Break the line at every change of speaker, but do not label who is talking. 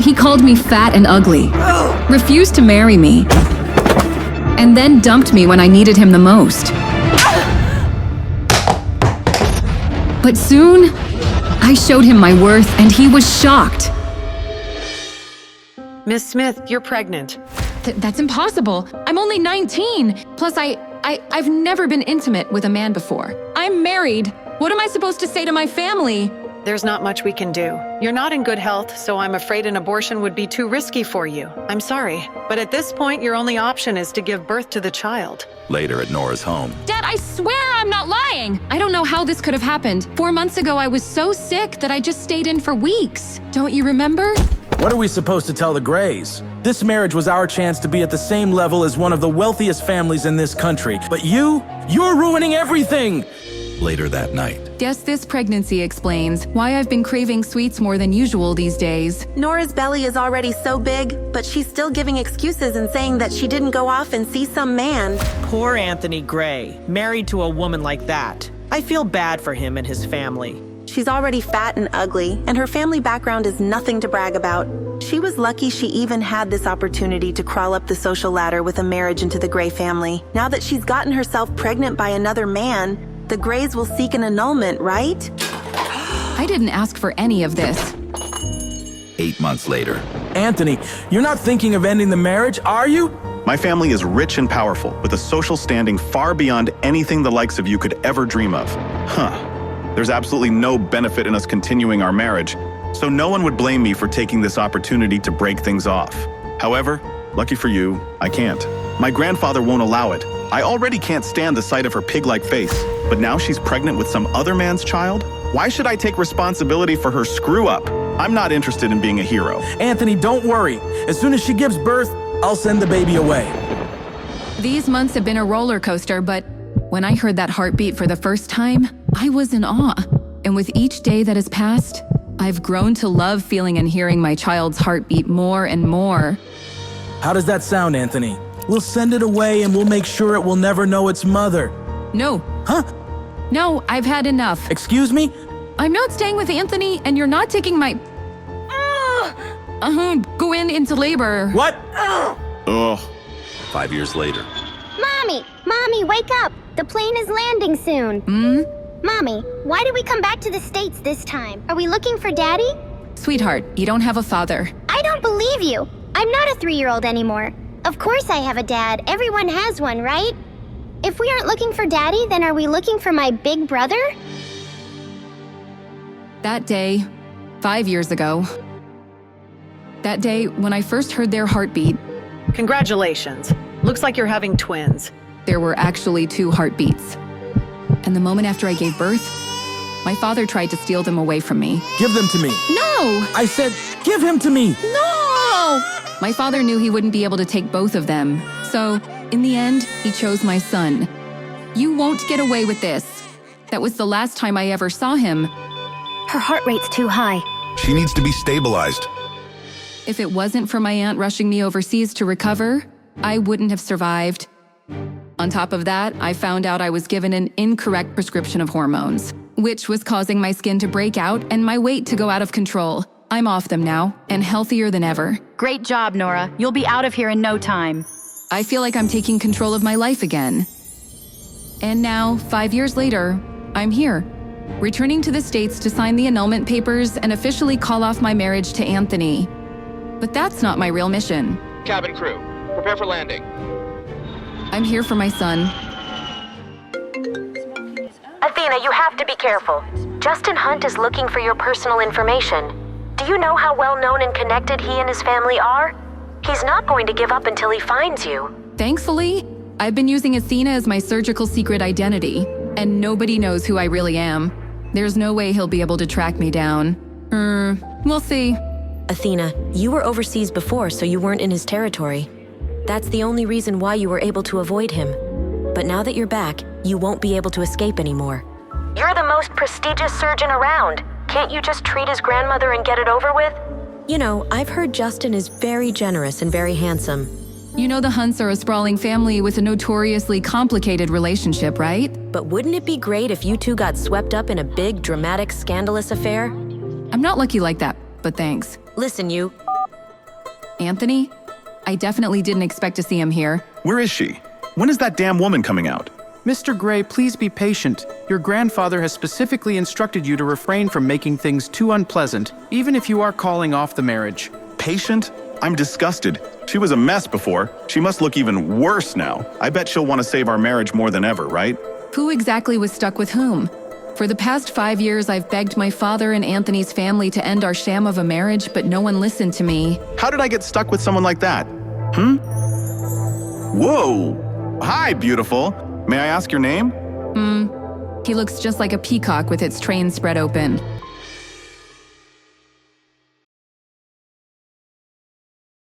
He called me fat and ugly, refused to marry me, and then dumped me when I needed him the most. But soon, I showed him my worth, and he was shocked.
Miss Smith, you're pregnant.
That's impossible. I'm only 19. Plus, I've never been intimate with a man before. I'm married. What am I supposed to say to my family?
There's not much we can do. You're not in good health, so I'm afraid an abortion would be too risky for you. I'm sorry, but at this point, your only option is to give birth to the child.
Later at Nora's home.
Dad, I swear I'm not lying. I don't know how this could have happened. 4 months ago, I was so sick that I just stayed in for weeks. Don't you remember?
What are we supposed to tell the Grays? This marriage was our chance to be at the same level as one of the wealthiest families in this country. But you're ruining everything!
Later that night.
Guess this pregnancy explains why I've been craving sweets more than usual these days.
Nora's belly is already so big, but she's still giving excuses and saying that she didn't go off and see some man.
Poor Anthony Gray, married to a woman like that. I feel bad for him and his family.
She's already fat and ugly, and her family background is nothing to brag about. She was lucky she even had this opportunity to crawl up the social ladder with a marriage into the Gray family. Now that she's gotten herself pregnant by another man, the Grays will seek an annulment, right?
I didn't ask for any of this.
8 months later.
Anthony, you're not thinking of ending the marriage, are you?
My family is rich and powerful, with a social standing far beyond anything the likes of you could ever dream of. There's absolutely no benefit in us continuing our marriage, so no one would blame me for taking this opportunity to break things off. However, lucky for you, I can't. My grandfather won't allow it. I already can't stand the sight of her pig-like face, but now she's pregnant with some other man's child? Why should I take responsibility for her screw-up? I'm not interested in being a hero.
Anthony, don't worry. As soon as she gives birth, I'll send the baby away.
These months have been a roller coaster, but when I heard that heartbeat for the first time, I was in awe. And with each day that has passed, I've grown to love feeling and hearing my child's heartbeat more and more.
How does that sound, Anthony? We'll send it away and we'll make sure it will never know its mother.
No.
Huh?
No, I've had enough.
Excuse me?
I'm not staying with Anthony, and you're not taking my... go into labor.
What?
Ugh.
5 years later.
Mommy, wake up! The plane is landing soon. Mommy, why did we come back to the States this time? Are we looking for Daddy?
Sweetheart, you don't have a father.
I don't believe you. I'm not a 3-year-old anymore. Of course I have a dad. Everyone has one, right? If we aren't looking for Daddy, then are we looking for my big brother?
That day, 5 years ago, that day when I first heard their heartbeat,
Congratulations. Looks like you're having twins.
there were actually 2 heartbeats. And the moment after I gave birth, my father tried to steal them away from me.
Give them to me.
No!
I said, give him to me.
No! My father knew he wouldn't be able to take both of them. So, in the end, he chose my son. You won't get away with this. That was the last time I ever saw him.
Her heart rate's too high.
She needs to be stabilized.
If it wasn't for my aunt rushing me overseas to recover, I wouldn't have survived. On top of that, I found out I was given an incorrect prescription of hormones, which was causing my skin to break out and my weight to go out of control. I'm off them now, and healthier than ever.
Great job, Nora. You'll be out of here in no time.
I feel like I'm taking control of my life again. And now, 5 years later, I'm here, returning to the States to sign the annulment papers and officially call off my marriage to Anthony. But that's not my real mission.
Cabin crew, prepare for landing.
I'm here for my son.
Athena, you have to be careful. Justin Hunt is looking for your personal information. Do you know how well known and connected he and his family are? He's not going to give up until he finds you.
Thankfully, I've been using Athena as my surgical secret identity, and nobody knows who I really am. There's no way he'll be able to track me down. We'll see.
Athena, you were overseas before, so you weren't in his territory. That's the only reason why you were able to avoid him. But now that you're back, you won't be able to escape anymore. You're the most prestigious surgeon around. Can't you just treat his grandmother and get it over with? You know, I've heard Justin is very generous and very handsome.
You know the Hunts are a sprawling family with a notoriously complicated relationship, right?
But wouldn't it be great if you two got swept up in a big, dramatic, scandalous affair?
I'm not lucky like that, but thanks.
Listen, you.
Anthony? I definitely didn't expect to see him here.
Where is she? When is that damn woman coming out?
Mr. Gray, please be patient. Your grandfather has specifically instructed you to refrain from making things too unpleasant, even if you are calling off the marriage.
Patient? I'm disgusted. She was a mess before. She must look even worse now. I bet she'll want to save our marriage more than ever, right?
Who exactly was stuck with whom? For the past 5 years, I've begged my father and Anthony's family to end our sham of a marriage, but no one listened to me.
How did I get stuck with someone like that? Whoa! Hi, beautiful. May I ask your name?
He looks just like a peacock with its train spread open.